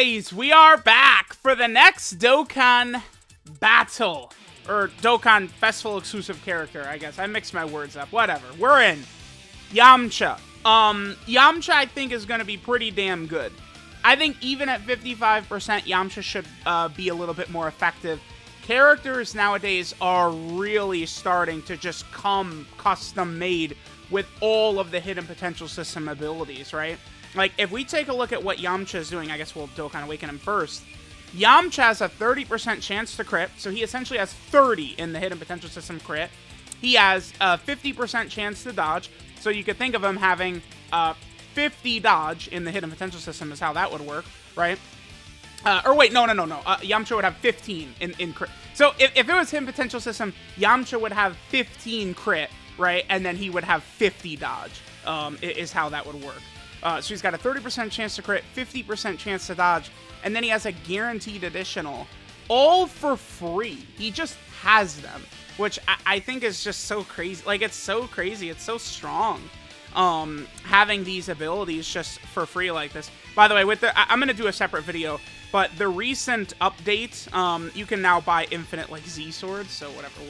guys, we are back for the next Dokkan battle. Or Dokkan Festival exclusive character, I guess. I mixed my words up. Whatever. We're in Yamcha. Yamcha, I think, is going to be pretty damn good. I think even at 55%, Yamcha should be a little bit more effective. Characters nowadays are really starting to just come custom-made with all of the hidden potential system abilities, right? Like, if we take a look at what Yamcha is doing, I guess we'll Dokkan Awaken him first. Yamcha has a 30% chance to crit, so he essentially has 30 in the hidden potential system crit. He has a 50% chance to dodge, so you could think of him having 50 dodge in the hidden potential system is how that would work, right? Or wait, no. Yamcha would have 15 in crit. So if it was hidden potential system, Yamcha would have 15 crit, right? And then he would have 50 dodge, is how that would work. So he's got a 30% chance to crit, 50% chance to dodge, and then he has a guaranteed additional, all for free. He just has them, which I think is just so crazy. Like, it's so crazy. It's so strong, having these abilities just for free like this. By the way, I'm going to do a separate video, but the recent update, you can now buy infinite, like, Z-swords, so whatever.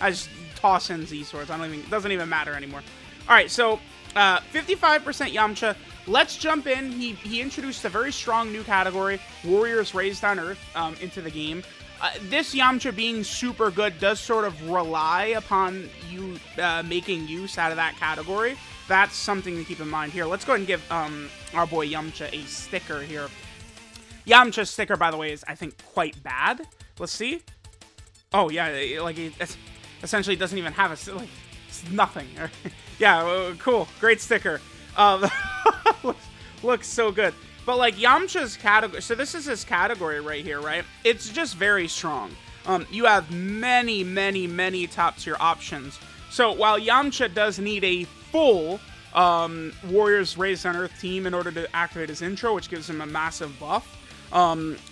I just toss in Z-swords. It doesn't even matter anymore. All right, so 55% Yamcha. Let's jump in. He introduced a very strong new category, Warriors Raised on Earth, into the game. This Yamcha being super good does sort of rely upon you making use out of that category. That's something to keep in mind here. Let's go ahead and give our boy Yamcha a sticker here. Yamcha's sticker, by the way, is, I think, quite bad. Let's see. Oh, yeah, like, it essentially doesn't even have a, like, it's nothing. Yeah, cool. Great sticker. Looks so good. But, like, Yamcha's category, so this is his category right here, right? It's just very strong. You have many top tier options. So while Yamcha does need a full Warriors Raised on Earth team in order to activate his intro, which gives him a massive buff,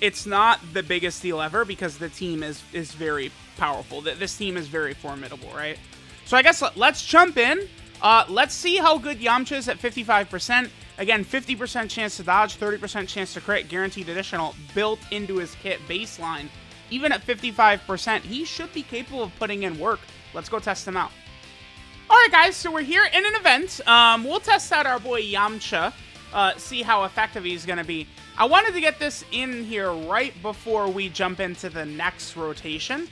it's not the biggest deal ever because the team is very powerful. This team is very formidable, right? So I guess let's jump in. Let's see how good Yamcha is at 55%. Again, 50% chance to dodge, 30% chance to crit, guaranteed additional, built into his kit baseline. Even at 55%, he should be capable of putting in work. Let's go test him out. Alright guys, so we're here in an event. We'll test out our boy Yamcha, see how effective he's going to be. I wanted to get this in here right before we jump into the next rotation.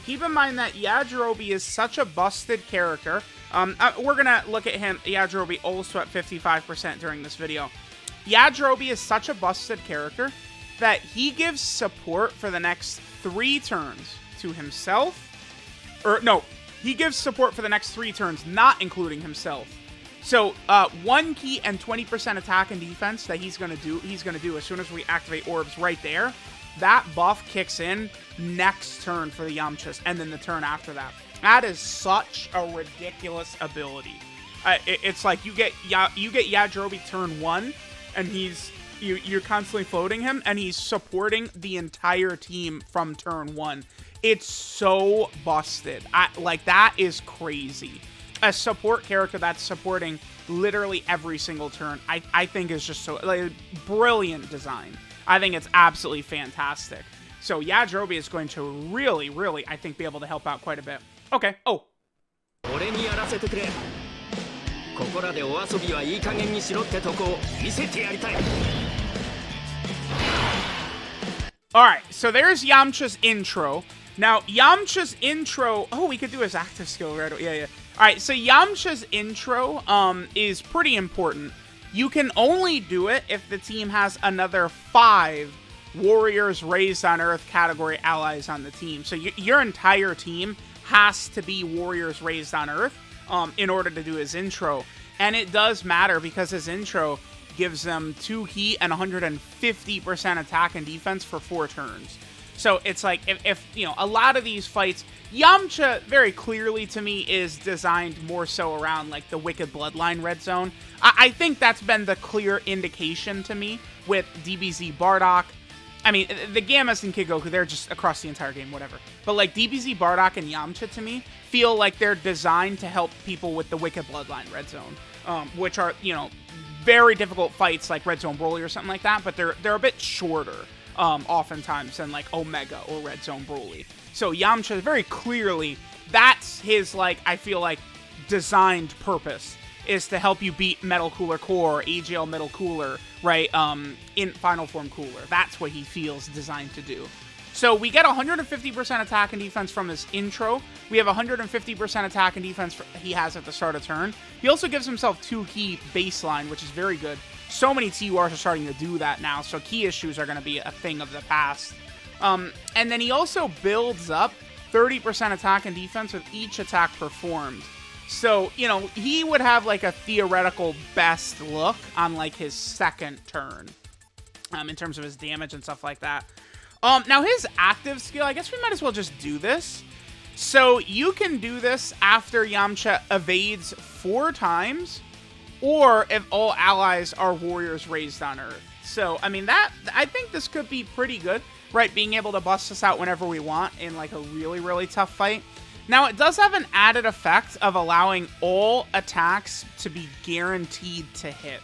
Keep in mind that Yajirobe is such a busted character. We're going to look at him, Yajirobe, also at 55% during this video. Yajirobe is such a busted character that he gives support for the next 3 turns to himself. Or, no, he gives support for the next 3 turns, not including himself. So, 1 key and 20% attack and defense that he's going to do as soon as we activate orbs right there. That buff kicks in next turn for the Yamchas, and then the turn after that. That is such a ridiculous ability. It's like you get Yajirobe turn 1, and you're constantly floating him, and he's supporting the entire team from turn 1. It's so busted. Like, that is crazy. A support character that's supporting literally every single turn, I think is just so, like, brilliant design. I think it's absolutely fantastic. So Yajirobe is going to really, I think, be able to help out quite a bit. Okay. Oh. Alright, so there's Yamcha's intro. Now, Yamcha's intro... Oh, we could do his active skill right away. Yeah. Alright, so Yamcha's intro is pretty important. You can only do it if the team has another 5 Warriors Raised on Earth category allies on the team. So your entire team has to be Warriors Raised on Earth in order to do his intro. And it does matter because his intro gives them 2 heat and 150% attack and defense for 4 turns. So it's like, if you know, a lot of these fights, Yamcha very clearly to me is designed more so around like the Wicked Bloodline red zone. I think that's been the clear indication to me with DBZ Bardock. I mean, the Gammas and Kid Goku, they're just across the entire game, whatever. But like DBZ Bardock and Yamcha to me feel like they're designed to help people with the Wicked Bloodline red zone, which are, you know, very difficult fights like Red Zone Broly or something like that, but they're a bit shorter oftentimes than like Omega or Red Zone Broly. So Yamcha, very clearly, that's his, like, I feel like, designed purpose, is to help you beat Metal Cooler Core, AGL Metal Cooler, right, in Final Form Cooler. That's what he feels designed to do. So we get 150% attack and defense from his intro. We have 150% attack and defense he has at the start of turn. He also gives himself 2 key baseline, which is very good. So many TURs are starting to do that now, so key issues are going to be a thing of the past. And then he also builds up 30% attack and defense with each attack performed. So, you know, he would have like a theoretical best look on like his second turn in terms of his damage and stuff like that. Now his active skill, I guess we might as well just do this. So you can do this after Yamcha evades 4 times, or if all allies are warriors raised on Earth. So, I mean, I think this could be pretty good, right? Being able to bust this out whenever we want in like a really, really tough fight. Now, it does have an added effect of allowing all attacks to be guaranteed to hit,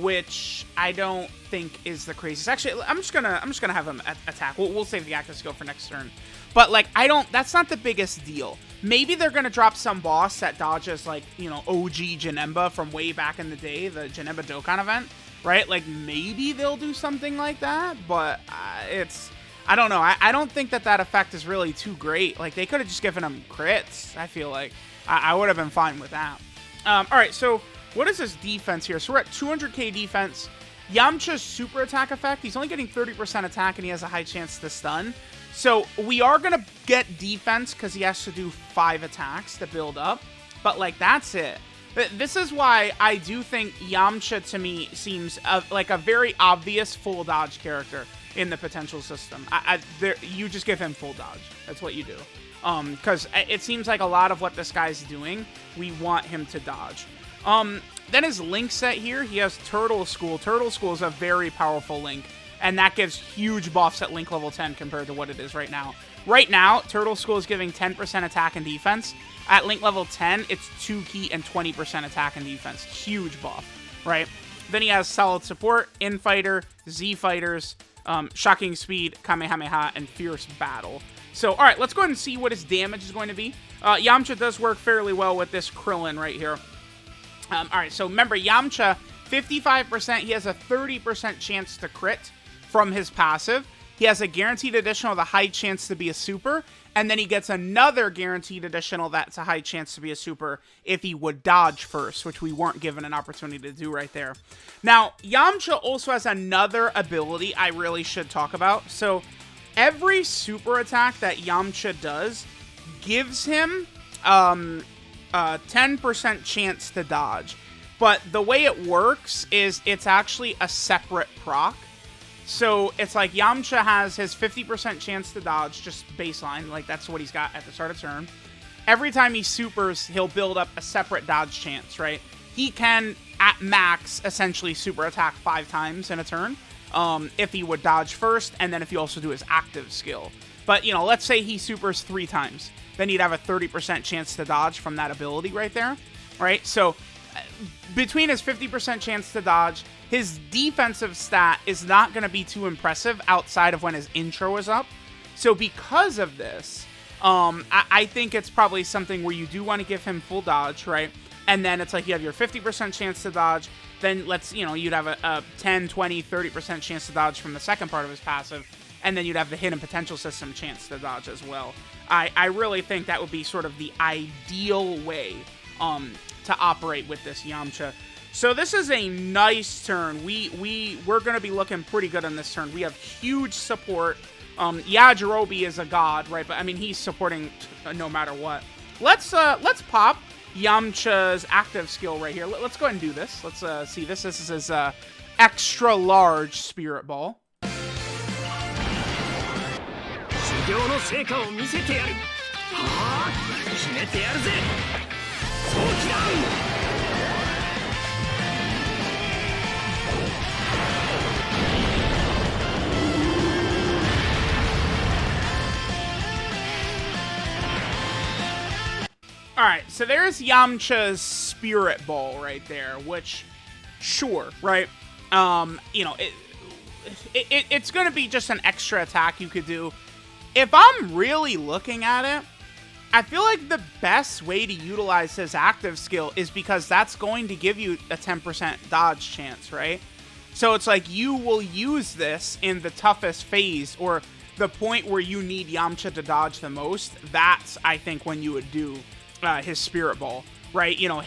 which I don't think is the craziest. Actually, I'm just gonna have him attack. We'll save the active skill for next turn. But like, that's not the biggest deal. Maybe they're gonna drop some boss that dodges like, you know, OG Janemba from way back in the day, the Janemba Dokkan event, right? Like maybe they'll do something like that, but I don't know. I don't think that effect is really too great. Like, they could have just given him crits, I feel like. I would have been fine with that. Alright, so what is his defense here? So we're at 200k defense. Yamcha's super attack effect, he's only getting 30% attack and he has a high chance to stun. So we are going to get defense because he has to do 5 attacks to build up. But, like, that's it. This is why I do think Yamcha, to me, seems like a very obvious full dodge character in the potential system. You just give him full dodge. That's what you do. Because it seems like a lot of what this guy's doing, we want him to dodge. Then his link set here, he has Turtle School. Turtle School is a very powerful link, and that gives huge buffs at link level 10 compared to what it is right now. Right now, Turtle School is giving 10% attack and defense. At link level 10, it's 2 key and 20% attack and defense. Huge buff, right? Then he has Solid Support, Infighter, Z-Fighters, Shocking Speed, Kamehameha, and Fierce Battle. So, alright, let's go ahead and see what his damage is going to be. Yamcha does work fairly well with this Krillin right here. Alright, so remember, Yamcha, 55%, he has a 30% chance to crit from his passive. He has a guaranteed additional with a high chance to be a super, and then he gets another guaranteed additional that's a high chance to be a super if he would dodge first, which we weren't given an opportunity to do right there. Now, Yamcha also has another ability I really should talk about. So, every super attack that Yamcha does gives him a 10% chance to dodge. But the way it works is it's actually a separate proc. So it's like Yamcha has his 50% chance to dodge, just baseline, like that's what he's got at the start of turn. Every time he supers, he'll build up a separate dodge chance, right? He can, at max, essentially super attack 5 times in a turn, if he would dodge first, and then if you also do his active skill. But, you know, let's say he supers 3 times, then he'd have a 30% chance to dodge from that ability right there, right? So, between his 50% chance to dodge, his defensive stat is not going to be too impressive outside of when his intro is up. So because of this, I think it's probably something where you do want to give him full dodge, right? And then it's like you have your 50% chance to dodge. Then you'd have a 10, 20, 30% chance to dodge from the second part of his passive. And then you'd have the hidden potential system chance to dodge as well. I really think that would be sort of the ideal way to operate with this Yamcha. So this is a nice turn. We're going to be looking pretty good on this turn. We have huge support. Yajirobe is a god, right? But I mean, he's supporting no matter what. Let's pop Yamcha's active skill right here. Let's go ahead and do this. Let's see this. This is his extra large Spirit Ball. Alright, so there's Yamcha's Spirit Ball right there, which sure, right? You know, it's going to be just an extra attack you could do. If I'm really looking at it, I feel like the best way to utilize his active skill is because that's going to give you a 10% dodge chance, right? So it's like you will use this in the toughest phase or the point where you need Yamcha to dodge the most. That's, I think, when you would do his Spirit Ball, right? You know,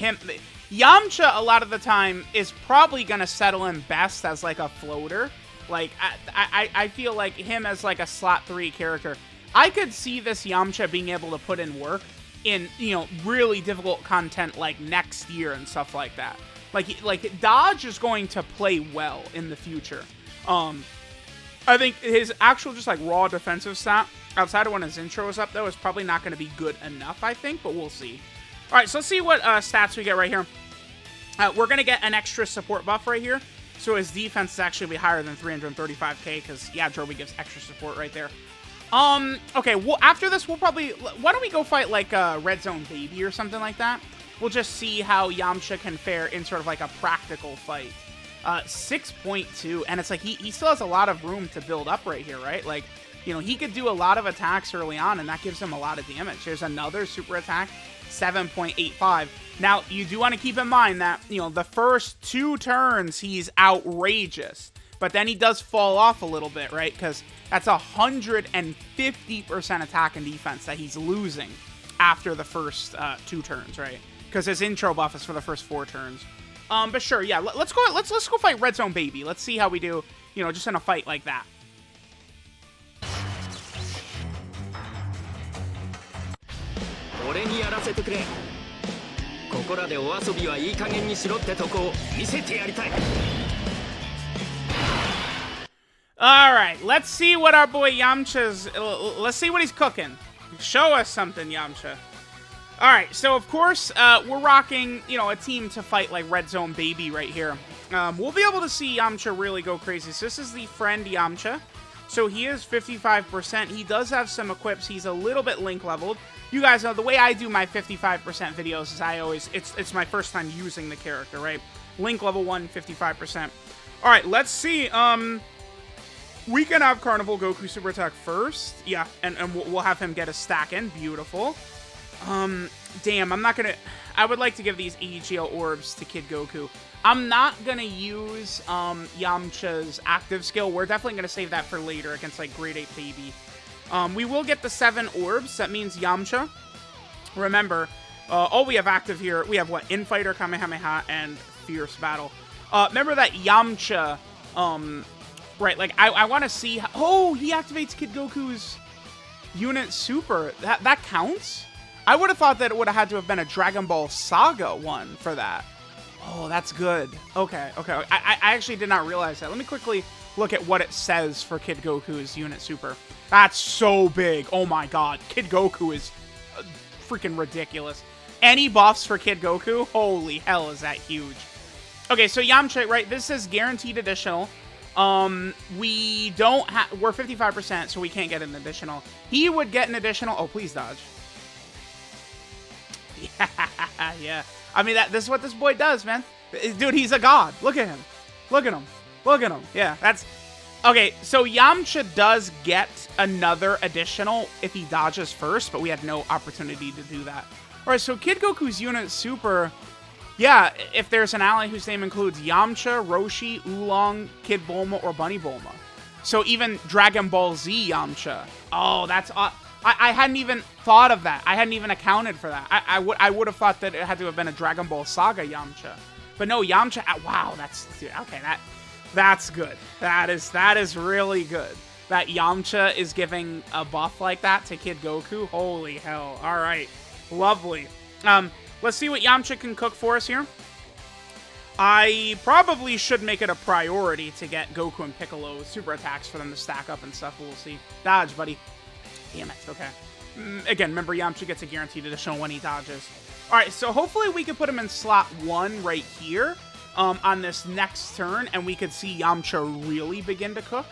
Yamcha, a lot of the time, is probably going to settle in best as, like, a floater. Like, I feel like him as, like, a slot 3 character. I could see this Yamcha being able to put in work in, you know, really difficult content, like, next year and stuff like that. Like dodge is going to play well in the future. I think his actual just, like, raw defensive stat, outside of when his intro is up, though, is probably not going to be good enough, I think, but we'll see. All right, so let's see what stats we get right here. We're going to get an extra support buff right here. So his defense is actually be higher than 335k because, yeah, Yajirobe gives extra support right there. Okay, well, after this, we'll probably... Why don't we go fight, like, Red Zone Baby or something like that? We'll just see how Yamcha can fare in sort of, like, a practical fight. 6.2, and it's like he still has a lot of room to build up right here, right? Like, you know, he could do a lot of attacks early on, and that gives him a lot of damage. There's another super attack, 7.85. Now, you do want to keep in mind that, you know, the first 2 turns, he's outrageous. But then he does fall off a little bit, right? Because that's 150% attack and defense that he's losing after the first 2 turns, right? Because his intro buff is for the first 4 turns. But sure, yeah. Let's go fight Red Zone Baby. Let's see how we do, you know, just in a fight like that. Alright, let's see what our boy Yamcha's... Let's see what he's cooking. Show us something, Yamcha. Alright, so of course, we're rocking, you know, a team to fight like Red Zone Baby right here. We'll be able to see Yamcha really go crazy. So this is the friend Yamcha. So he is 55%. He does have some equips. He's a little bit link leveled. You guys know the way I do my 55% videos is I always... It's my first time using the character, right? Link level 1, 55%. Alright, let's see. We can have Carnival Goku Super Attack first. Yeah, and we'll have him get a stack in. Beautiful. Damn, I'm not gonna... I would like to give these AGL orbs to Kid Goku. I'm not gonna use, Yamcha's active skill. We're definitely gonna save that for later against, like, Grade 8 Baby. We will get the 7 orbs. That means Yamcha. Remember, all we have active here, we have, what? Infighter, Kamehameha, and Fierce Battle. Remember that Yamcha, right, like, I want to see... Oh, he activates Kid Goku's Unit Super. That counts? I would have thought that it would have had to have been a Dragon Ball Saga one for that. Oh, that's good. Okay. I actually did not realize that. Let me quickly look at what it says for Kid Goku's Unit Super. That's so big. Oh my god. Kid Goku is freaking ridiculous. Any buffs for Kid Goku? Holy hell, is that huge. Okay, so Yamcha, right, this is guaranteed additional. We don't have... We're 55%, so we can't get an additional. He would get an additional... Oh, please dodge. Yeah. I mean, this is what this boy does, man. Dude, he's a god. Look at him. Look at him. Look at him. Yeah, that's... Okay, so Yamcha does get another additional if he dodges first, but we had no opportunity to do that. Alright, so Kid Goku's Unit Super... Yeah, if there's an ally whose name includes Yamcha, Roshi, Oolong, Kid Bulma, or Bunny Bulma. So even Dragon Ball Z Yamcha. Oh, that's... I hadn't even thought of that. I hadn't even accounted for that. I would have thought that it had to have been a Dragon Ball Saga Yamcha. But no, Yamcha... Wow, that's... Okay, that's good. That is really good. That Yamcha is giving a buff like that to Kid Goku. Holy hell. All right. Lovely. Let's see what Yamcha can cook for us here. I probably should make it a priority to get Goku and Piccolo super attacks for them to stack up and stuff. We'll see. Dodge, buddy. Damn it. Okay. Again, remember, Yamcha gets a guaranteed additional when he dodges. All right, so hopefully we can put him in slot 1 right here on this next turn, and we could see Yamcha really begin to cook.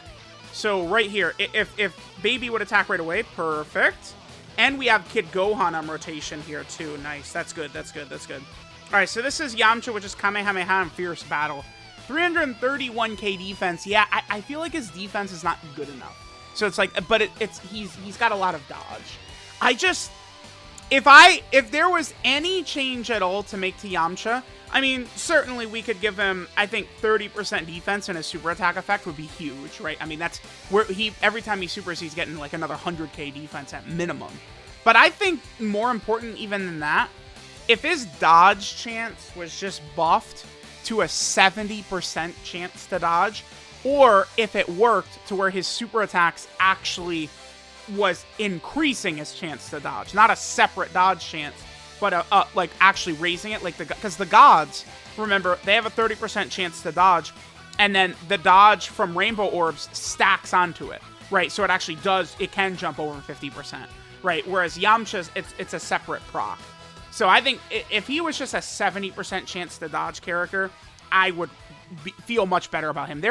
So right here, if Baby would attack right away, perfect. And we have Kid Gohan on rotation here, too. Nice. That's good. That's good. That's good. Alright, so this is Yamcha, which is Kamehameha and Fierce Battle. 331k defense. Yeah, I feel like his defense is not good enough. So it's like, but he's got a lot of dodge. I just, if there was any change at all to make to Yamcha, I mean, certainly we could give him, I think 30% defense and his super attack effect would be huge, right? I mean, that's where every time he supers, he's getting like another 100k defense at minimum. But I think more important even than that, if his dodge chance was just buffed to a 70% chance to dodge, or if it worked to where his super attacks actually was increasing his chance to dodge, not a separate dodge chance, but like actually raising it, like because the gods, remember, they have a 30% chance to dodge, and then the dodge from rainbow orbs stacks onto it, right? So it actually it can jump over 50%, right? Whereas Yamcha's, it's a separate proc. So I think if he was just a 70% chance to dodge character, I would feel much better about him.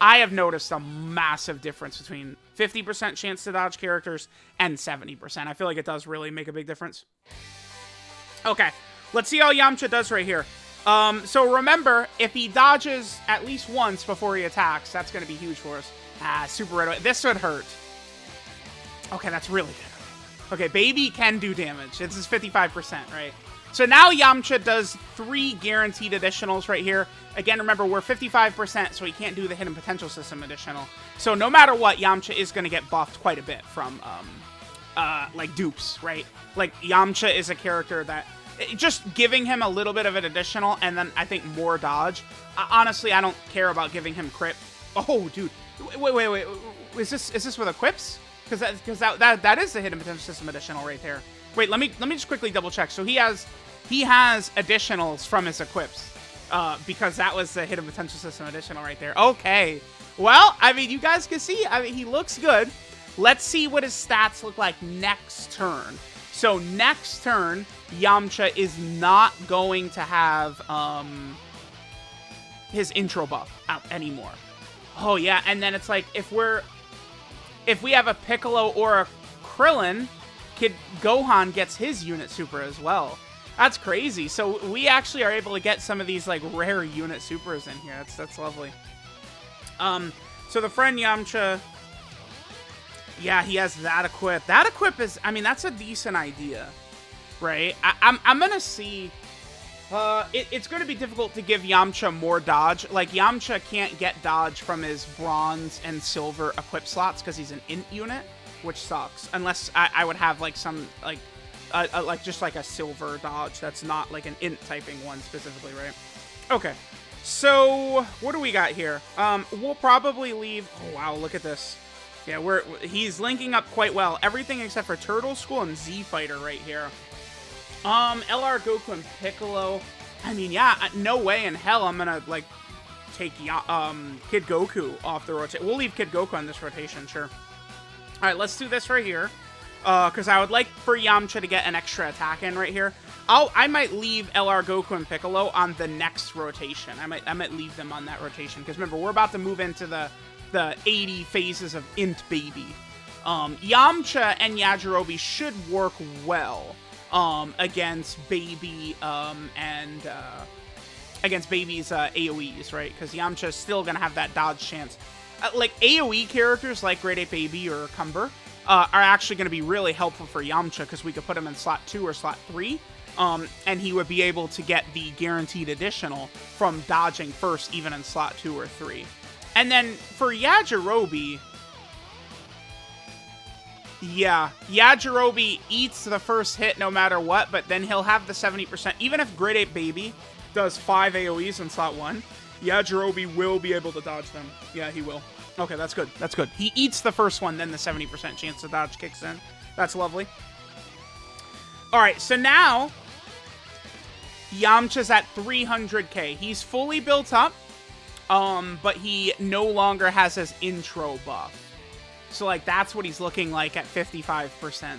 I have noticed a massive difference between 50% chance to dodge characters and 70%. I feel like it does really make a big difference. Okay, let's see how Yamcha does right here. So remember, if he dodges at least once before he attacks, that's going to be huge for us. Super red. This would hurt. Okay, that's really good. Okay, baby can do damage. This is 55%, right? So now Yamcha does 3 guaranteed additionals right here. Again, remember, we're 55%, so he can't do the hidden potential system additional. So no matter what, Yamcha is going to get buffed quite a bit from, like, dupes, right? Like, Yamcha is a character that, just giving him a little bit of an additional, and then I think more dodge. Honestly, I don't care about giving him crit. Oh, dude. Wait. Is this with equips? Because that is the hidden potential system additional right there. Wait, let me just quickly double check. So he has additionals from his equips, because that was the hidden potential system additional right there. Okay, well, I mean, you guys can see, I mean, he looks good. Let's see what his stats look like next turn. So next turn, Yamcha is not going to have his intro buff out anymore. Oh yeah, and then it's like if we have a Piccolo or a Krillin, Kid Gohan gets his unit super as well. That's crazy. So we actually are able to get some of these like rare unit supers in here. That's lovely. So the friend Yamcha, yeah, he has that equip. That equip is, I mean, that's a decent idea, right? I'm gonna see. It's going to be difficult to give Yamcha more dodge. Like, Yamcha can't get dodge from his bronze and silver equip slots because he's an int unit, which sucks. Unless I would have, like, some, like, just like a silver dodge that's not, like, an int typing one specifically, right? Okay. So, what do we got here? We'll probably leave... Oh, wow, look at this. Yeah, he's linking up quite well. Everything except for Turtle School and Z Fighter right here. LR Goku and Piccolo. I mean, yeah, no way in hell I'm gonna, like, take, Kid Goku off the rotation. We'll leave Kid Goku on this rotation, sure. Alright, let's do this right here. Because I would like for Yamcha to get an extra attack in right here. I might leave LR Goku and Piccolo on the next rotation. I might leave them on that rotation. Because remember, we're about to move into the 80 phases of Int Baby. Yamcha and Yajirobe should work well. Against Baby, against Baby's, AoEs, right? Because Yamcha's still gonna have that dodge chance. Like, AoE characters like Grade 8 Baby or Cumber, are actually gonna be really helpful for Yamcha, because we could put him in slot 2 or slot 3, and he would be able to get the guaranteed additional from dodging first, even in slot 2 or 3. And then, for Yajirobe... Yeah, Yajirobe eats the first hit no matter what, but then he'll have the 70%. Even if Grade 8 Baby does 5 AoEs in slot 1, Yajirobe will be able to dodge them. Yeah, he will. Okay, that's good. That's good. He eats the first one, then the 70% chance to dodge kicks in. That's lovely. Alright, so now Yamcha's at 300k. He's fully built up, but he no longer has his intro buff. So, like, that's what he's looking like at 55%.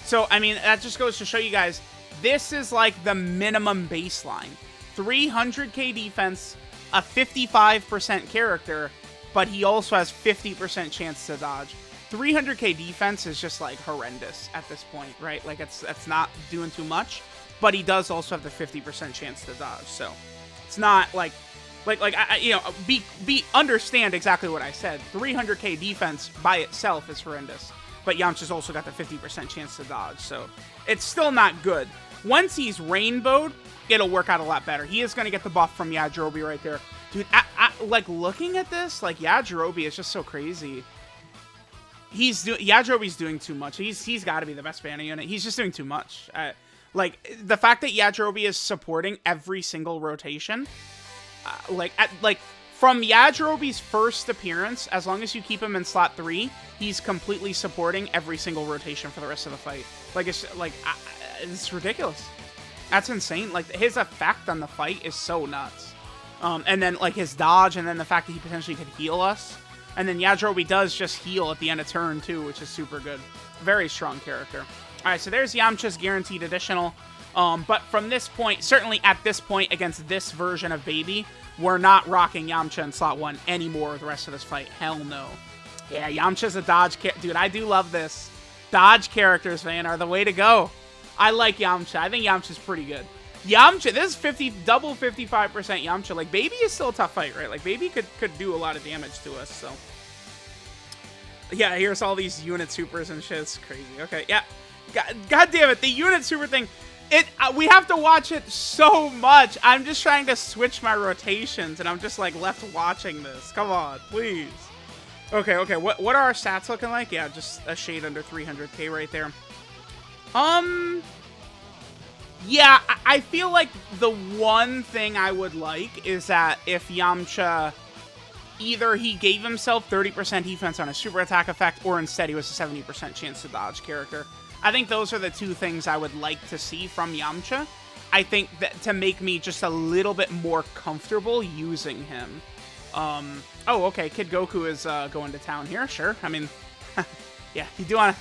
So, I mean, that just goes to show you guys, this is, like, the minimum baseline. 300k defense, a 55% character, but he also has 50% chance to dodge. 300k defense is just, like, horrendous at this point, right? Like, it's not doing too much. but he does also have the 50% chance to dodge. So it's not like you know, understand exactly what I said. 300k defense by itself is horrendous, but Yamcha's also got the 50% chance to dodge, so it's still not good. Once he's rainbowed, it'll work out a lot better. He is going to get the buff from Yajirobe right there. Dude, like, looking at this, like, Yajirobe is just so crazy. Yajirobe's doing too much. He's got to be the best banner unit. He's just doing too much. Like, the fact that Yajirobe is supporting every single rotation, from Yajirobe's first appearance, as long as you keep him in slot 3, he's completely supporting every single rotation for the rest of the fight. Like, it's ridiculous. That's insane. Like, his effect on the fight is so nuts. And then, like, his dodge, and then the fact that he potentially could heal us. And then Yajirobe does just heal at the end of turn, too, which is super good. Very strong character. Alright, so there's Yamcha's guaranteed additional. But from this point, certainly at this point against this version of Baby, we're not rocking Yamcha in slot 1 anymore the rest of this fight. Hell no. Yeah, Yamcha's a dodge character. Dude, I do love this. Dodge characters, man, are the way to go. I like Yamcha. I think Yamcha's pretty good. Yamcha, this is double 55% Yamcha. Like, Baby is still a tough fight, right? Like, Baby could do a lot of damage to us, so. Yeah, here's all these unit supers and shit. It's crazy. Okay, yeah. God damn it, the unit super thing. We have to watch it so much. I'm just trying to switch my rotations, and I'm just, like, left watching this. Come on, please. Okay. What are our stats looking like? Yeah, just a shade under 300k right there. Yeah, I feel like the one thing I would like is that if Yamcha, either he gave himself 30% defense on a super attack effect, or instead he was a 70% chance to dodge character. I think those are the two things I would like to see from Yamcha. I think that to make me just a little bit more comfortable using him. Oh, okay, Kid Goku is going to town here. Sure, I mean, yeah, you do want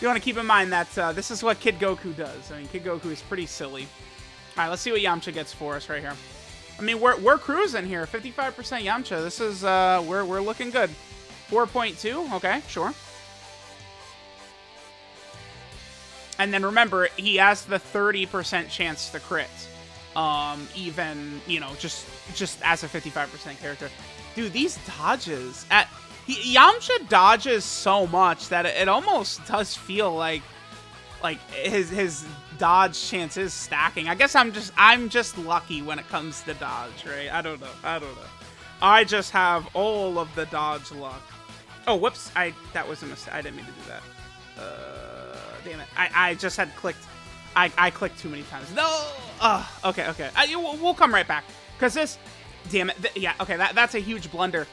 to keep in mind that this is what Kid Goku does. I mean, Kid Goku is pretty silly. All right, let's see what Yamcha gets for us right here. I mean, we're cruising here. 55% Yamcha. This is we're looking good. 4.2. Okay, sure. And then remember, he has the 30% chance to crit. Even, you know, just as a 55% character. Dude, these dodges Yamcha dodges so much that it almost does feel like his dodge chance is stacking. I guess I'm just lucky when it comes to dodge, right? I don't know. I just have all of the dodge luck. Oh, whoops! That was a mistake. I didn't mean to do that. Damn it! I just had clicked. I clicked too many times. No. Okay. We'll come right back because this. Damn it! Yeah. Okay. That's a huge blunder.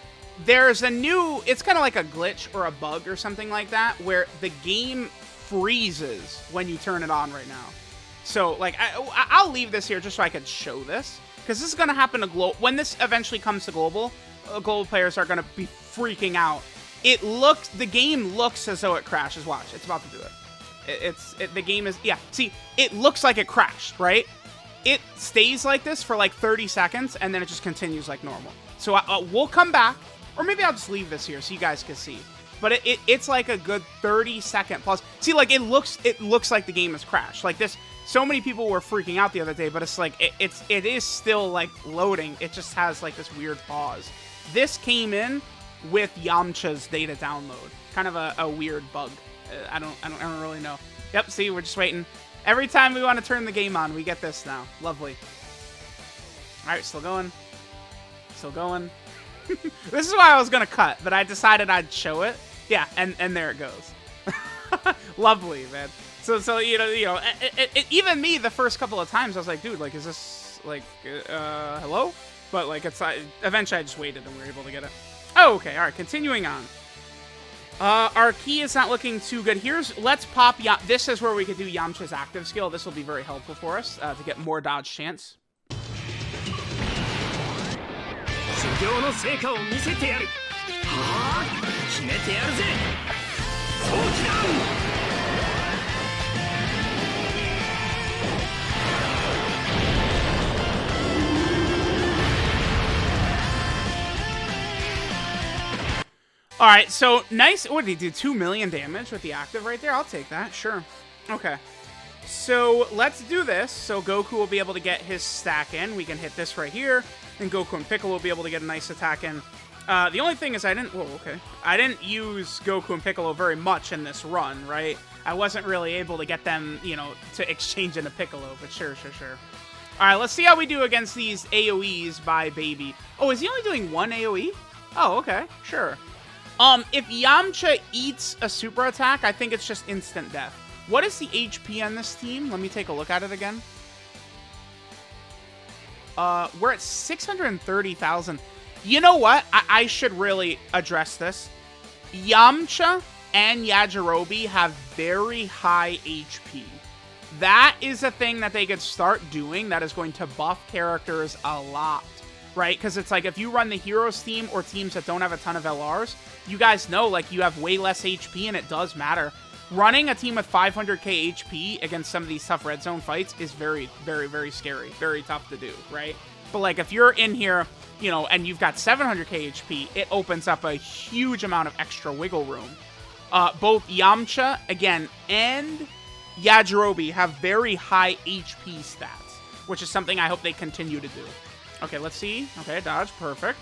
There's a new, it's kind of like a glitch or a bug or something like that, where the game freezes when you turn it on right now. So, like, I'll leave this here just so I can show this, because this is going to happen to global. When this eventually comes to global players are going to be freaking out. The game looks as though it crashes. Watch, it's about to do it. The game is, yeah, see, it looks like it crashed, right? It stays like this for like 30 seconds, and then it just continues like normal. So we'll come back. Or maybe I'll just leave this here so you guys can see. But it's like a good 30-second plus. See, like, it looks like the game has crashed. Like this, so many people were freaking out the other day, but it's like, it is still, like, loading. It just has, like, this weird pause. This came in with Yamcha's data download. Kind of a weird bug. I don't really know. Yep, see, we're just waiting. Every time we want to turn the game on, we get this now. Lovely. All right, still going. Still going. This is why I was gonna cut, but I decided I'd show it. Yeah, and there it goes. Lovely, man. So you know, even me the first couple of times I was like, dude, like, is this like hello? But like, eventually I just waited and we were able to get it. Oh, okay, all right. Continuing on. Our key is not looking too good. Let's pop. This is where we could do Yamcha's active skill. This will be very helpful for us to get more dodge chance. Alright, so nice. What did he do? 2 million damage with the active right there? I'll take that. Sure. Okay. So let's do this. So Goku will be able to get his stack in. We can hit this right here. And Goku and Piccolo will be able to get a nice attack in. The only thing is I didn't use Goku and Piccolo very much in this run, right? I wasn't really able to get them, you know, to exchange into Piccolo, but sure. All right, let's see how we do against these AoEs by Baby. Oh, is he only doing one AoE? Oh, okay, sure. If Yamcha eats a super attack, I think it's just instant death. What is the HP on this team? Let me take a look at it again. We're at 630,000. You know what? I should really address this. Yamcha and Yajirobe have very high HP. That is a thing that they could start doing that is going to buff characters a lot, right? Because it's like if you run the Heroes team or teams that don't have a ton of LRs, you guys know like you have way less HP and it does matter. Running a team with 500k HP against some of these tough red zone fights is very, very, very scary. Very tough to do, right? But like if you're in here, you know, and you've got 700k HP, it opens up a huge amount of extra wiggle room. Both Yamcha, again, and Yajirobe have very high HP stats, which is something I hope they continue to do. Okay, let's see. Okay, dodge, perfect.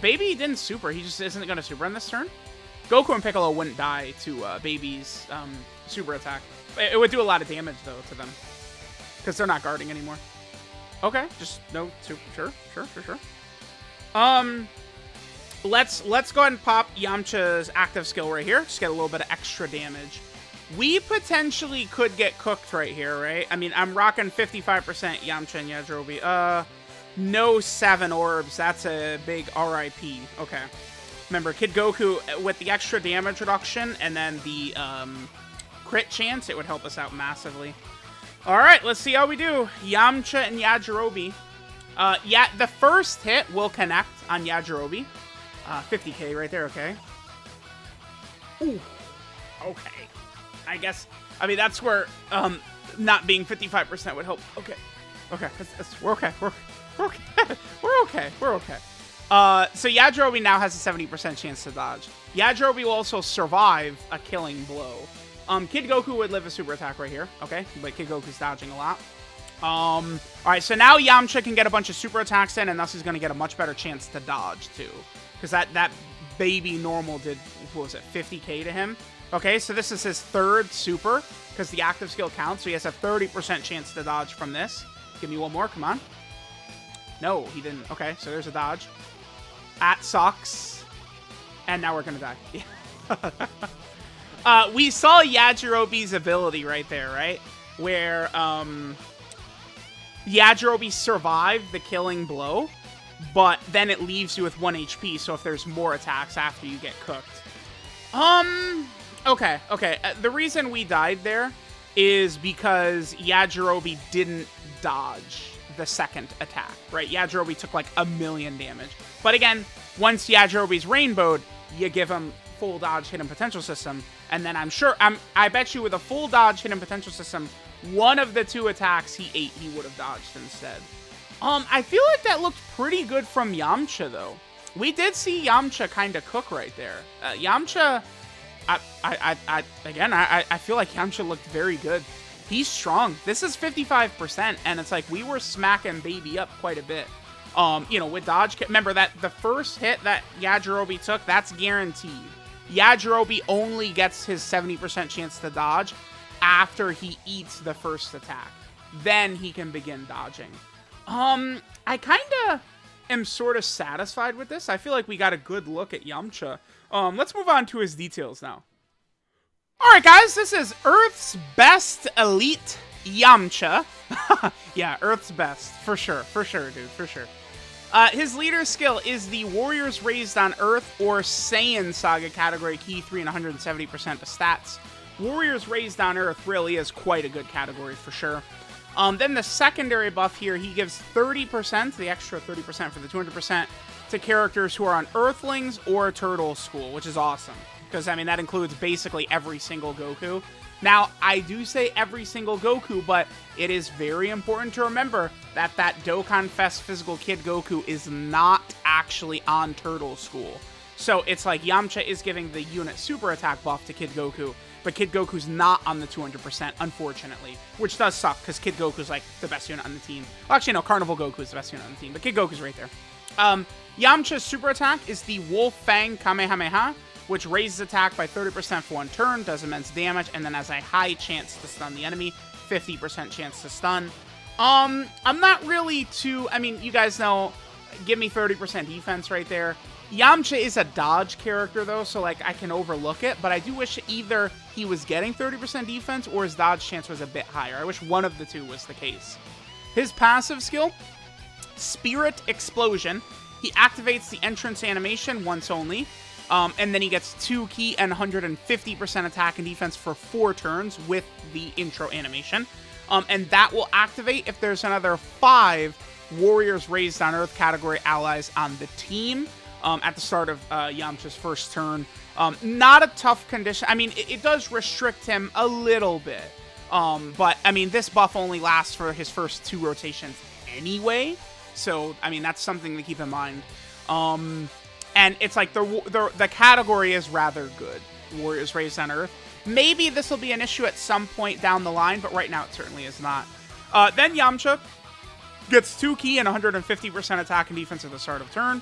Baby didn't super. He just isn't going to super on this turn. Goku and Piccolo wouldn't die to Baby's super attack. It would do a lot of damage, though, to them. Because they're not guarding anymore. Okay, just no super. Sure. Let's go ahead and pop Yamcha's active skill right here. Just get a little bit of extra damage. We potentially could get cooked right here, right? I mean, I'm rocking 55% Yamcha and Yajirobe. No 7 orbs. That's a big RIP. Okay. Remember, Kid Goku, with the extra damage reduction and then the crit chance, it would help us out massively. All right, let's see how we do. Yamcha and Yajirobe. Yeah, the first hit will connect on Yajirobe. 50k right there, okay. Ooh. Okay. I mean, that's where not being 55% would help. Okay. We're okay. We're okay. So Yajirobe now has a 70% chance to dodge. Yajirobe will also survive a killing blow. Kid Goku would live a super attack right here, okay? But Kid Goku's dodging a lot. Alright, so now Yamcha can get a bunch of super attacks in, and thus he's going to get a much better chance to dodge, too. Because that Baby normal did, what was it, 50k to him? Okay, so this is his third super, because the active skill counts, so he has a 30% chance to dodge from this. Give me one more, come on. No, he didn't. Okay, so there's a dodge. That sucks. And now we're going to die. We saw Yajirobe's ability right there, right? Where Yajirobe survived the killing blow, but then it leaves you with 1 HP, so if there's more attacks after you get cooked. Okay. The reason we died there is because Yajirobe didn't dodge the second attack, right? Yajirobe took like 1,000,000 damage. But again, once Yajirobe's rainbowed, you give him full dodge hidden potential system, and then I bet you with a full dodge hidden potential system, one of the 2 attacks he ate, he would have dodged instead. I feel like that looked pretty good from Yamcha, though. We did see Yamcha kind of cook right there. Yamcha, I feel like Yamcha looked very good. He's strong. This is 55%, and it's like we were smacking Baby up quite a bit. You know, with dodge. Remember that the first hit that Yajirobe took, that's guaranteed. Yajirobe only gets his 70% chance to dodge after he eats the first attack. Then he can begin dodging. I kind of am sort of satisfied with this. I feel like we got a good look at Yamcha. Let's move on to his details now. Alright guys, this is Earth's best elite Yamcha. Yeah, Earth's best. For sure, dude, for sure. His leader skill is the Warriors Raised on Earth or Saiyan Saga category key 3 and 170% of stats. Warriors Raised on Earth really is quite a good category for sure. Then the secondary buff here, he gives 30%, the extra 30% for the 200%, to characters who are on Earthlings or Turtle School, which is awesome. Because, I mean, that includes basically every single Goku. Now, I do say every single Goku, but it is very important to remember that Dokkan Fest physical Kid Goku is not actually on Turtle School. So it's like Yamcha is giving the unit super attack buff to Kid Goku, but Kid Goku's not on the 200%, unfortunately, which does suck because Kid Goku's like the best unit on the team. Well, actually, no, Carnival Goku is the best unit on the team, but Kid Goku's right there. Yamcha's super attack is the Wolf Fang Kamehameha, which raises attack by 30% for 1 turn, does immense damage, and then has a high chance to stun the enemy, 50% chance to stun. I'm not really too, I mean, you guys know, give me 30% defense right there. Yamcha is a dodge character, though, so, like, I can overlook it, but I do wish either he was getting 30% defense or his dodge chance was a bit higher. I wish one of the two was the case. His passive skill, Spirit Explosion. He activates the entrance animation once only, and then he gets 2 ki and 150% attack and defense for 4 turns with the intro animation. And that will activate if there's another 5 Warriors Raised on Earth category allies on the team. At the start of Yamcha's first turn. Not a tough condition. I mean, it does restrict him a little bit. But, I mean, this buff only lasts for his first 2 rotations anyway. So, I mean, that's something to keep in mind. And it's like the category is rather good. Warriors Raised on Earth. Maybe this will be an issue at some point down the line, but right now it certainly is not. Then Yamcha gets 2 ki and 150% attack and defense at the start of turn.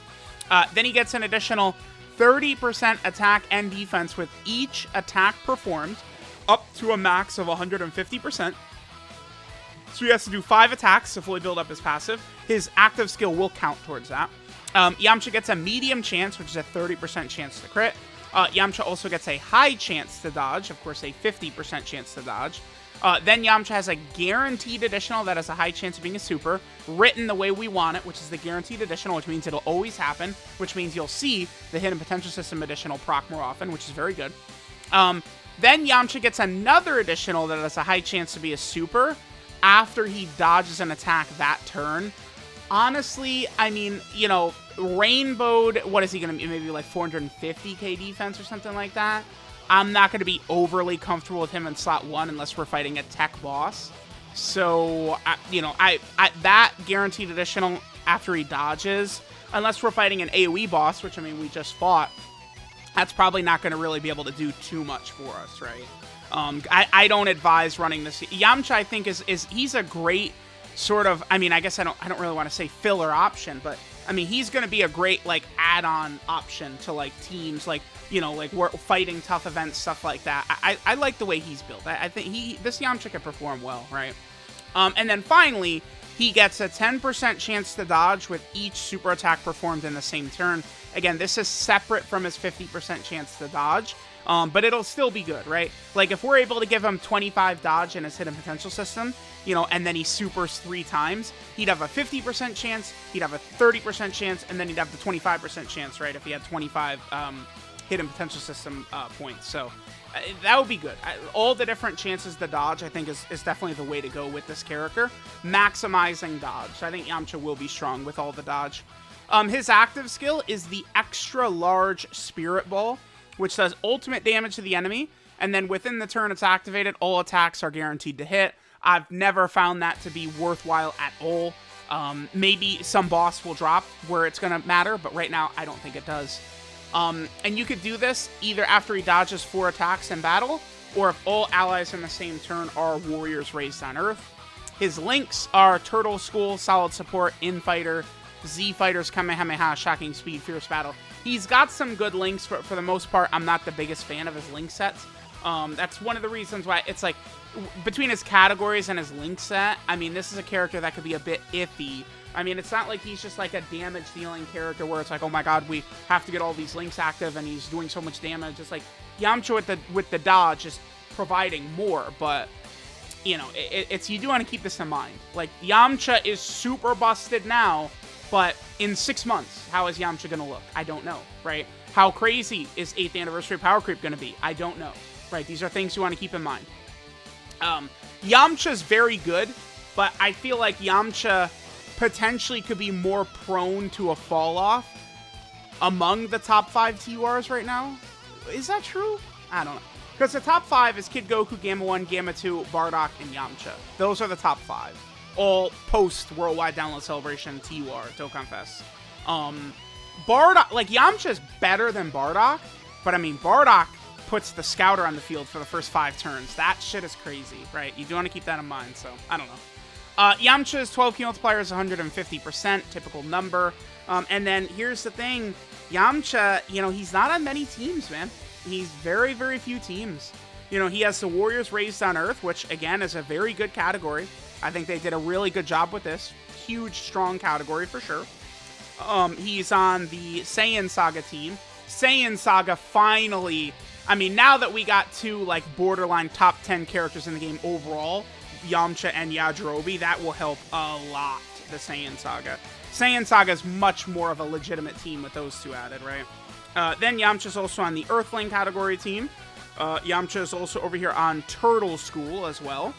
Then he gets an additional 30% attack and defense with each attack performed, up to a max of 150%. So he has to do 5 attacks to fully build up his passive. His active skill will count towards that. Yamcha gets a medium chance, which is a 30% chance to crit. Yamcha also gets a high chance to dodge, of course a 50% chance to dodge. Then Yamcha has a guaranteed additional that has a high chance of being a super, written the way we want it, which is the guaranteed additional, which means it'll always happen, which means you'll see the hidden potential system additional proc more often, which is very good. Then Yamcha gets another additional that has a high chance to be a super after he dodges an attack that turn. Honestly, I mean, you know, Rainbowed, what is he going to be? Maybe like 450k defense or something like that. I'm not going to be overly comfortable with him in slot 1 unless we're fighting a tech boss. So, that guaranteed additional after he dodges, unless we're fighting an AoE boss, which, I mean, we just fought, that's probably not going to really be able to do too much for us, right? I don't advise running this. Yamcha, I think, he's a great sort of, I mean, I guess I don't really want to say filler option, but, I mean, he's going to be a great, like, add-on option to, like, teams, like, you know, like, we're fighting tough events, stuff like that. I like the way he's built. I think this Yamcha can perform well, right? And then finally, he gets a 10% chance to dodge with each super attack performed in the same turn. Again, this is separate from his 50% chance to dodge, but it'll still be good, right? Like, if we're able to give him 25 dodge in his hidden potential system, you know, and then he supers 3 times, he'd have a 50% chance, he'd have a 30% chance, and then he'd have the 25% chance, right, if he had 25 hidden potential system points. So that would be good. All the different chances to dodge, I think, is definitely the way to go with this character. Maximizing dodge. So I think Yamcha will be strong with all the dodge. His active skill is the extra large Spirit Ball, which does ultimate damage to the enemy, and then within the turn it's activated, all attacks are guaranteed to hit. I've never found that to be worthwhile at all. Maybe some boss will drop where it's going to matter, but right now I don't think it does. And you could do this either after he dodges 4 attacks in battle, or if all allies in the same turn are Warriors Raised on Earth. His links are Turtle School, Solid Support, Infighter, Z Fighters, Kamehameha, Shocking Speed, Fierce Battle. He's got some good links, but for the most part, I'm not the biggest fan of his link sets. That's one of the reasons why it's like, between his categories and his link set, I mean, this is a character that could be a bit iffy. I mean, it's not like he's just like a damage-dealing character where it's like, oh my god, we have to get all these links active and he's doing so much damage. It's like, Yamcha with the dodge is providing more, but, you know, it's you do want to keep this in mind. Like, Yamcha is super busted now, but in 6 months, how is Yamcha going to look? I don't know, right? How crazy is 8th Anniversary Power Creep going to be? I don't know, right? These are things you want to keep in mind. Yamcha's very good, but I feel like Yamcha potentially could be more prone to a fall-off among the top 5 TURs right now. Is that true? I don't know. Because the top 5 is Kid Goku, Gamma 1, Gamma 2, Bardock, and Yamcha. Those are the top 5. All post-Worldwide Download Celebration TUR, Dokkan Fest. Bardock, like, Yamcha's better than Bardock, but I mean, Bardock puts the scouter on the field for the first 5 turns. That shit is crazy, right? You do want to keep that in mind, so I don't know. Yamcha's 12 key multiplier is 150%, typical number. And then here's the thing, Yamcha, you know, he's not on many teams, man. He's very, very few teams. You know, he has the Warriors Raised on Earth, which, again, is a very good category. I think they did a really good job with this. Huge, strong category for sure. He's on the Saiyan Saga team. Saiyan Saga finally, I mean, now that we got 2, like, borderline top 10 characters in the game overall, Yamcha and Yajirobe, that will help a lot, the Saiyan Saga. Saiyan Saga is much more of a legitimate team with those 2 added, right? Then Yamcha's also on the Earthling category team. Yamcha is also over here on Turtle School as well.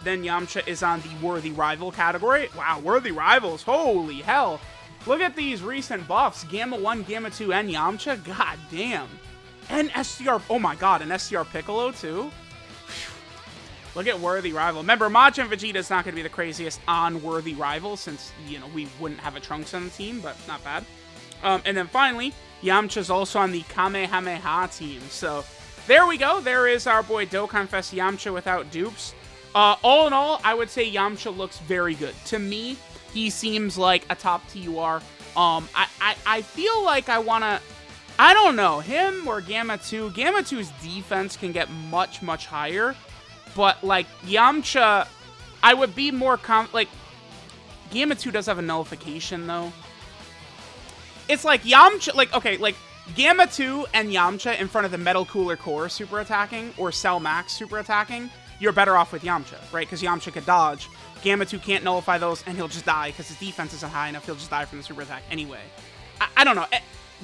Then Yamcha is on the Worthy Rival category. Wow, Worthy Rivals, holy hell. Look at these recent buffs. Gamma 1, Gamma 2, and Yamcha. God damn. And SCR, oh my god, and SCR Piccolo too? Look at Worthy Rival. Remember, Majin Vegeta is not going to be the craziest on Worthy Rival since, you know, we wouldn't have a Trunks on the team, but not bad. And then finally, Yamcha's also on the Kamehameha team. So there we go. There is our boy DOKKANFEST Yamcha without dupes. All in all, I would say Yamcha looks very good. To me, he seems like a top TUR. I feel like I want to, I don't know, him or Gamma 2. Gamma 2's defense can get much, much higher. But, like, Yamcha, I would be more like, Gamma 2 does have a nullification, though. It's like Yamcha, like, okay, like, Gamma 2 and Yamcha in front of the Metal Cooler Core super attacking, or Cell Max super attacking, you're better off with Yamcha, right? Because Yamcha could dodge. Gamma 2 can't nullify those, and he'll just die, because his defense isn't high enough. He'll just die from the super attack anyway. I don't know.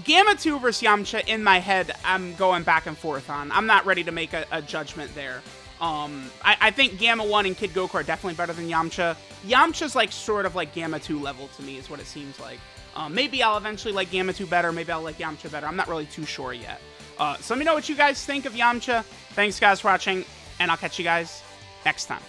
Gamma 2 versus Yamcha, in my head, I'm going back and forth on. I'm not ready to make a judgment there. I think Gamma 1 and Kid Goku are definitely better than Yamcha. Yamcha's like sort of like Gamma 2 level to me is what it seems like. Maybe I'll eventually like Gamma 2 better. Maybe I'll like Yamcha better. I'm not really too sure yet. So let me know what you guys think of Yamcha. Thanks guys for watching, and I'll catch you guys next time.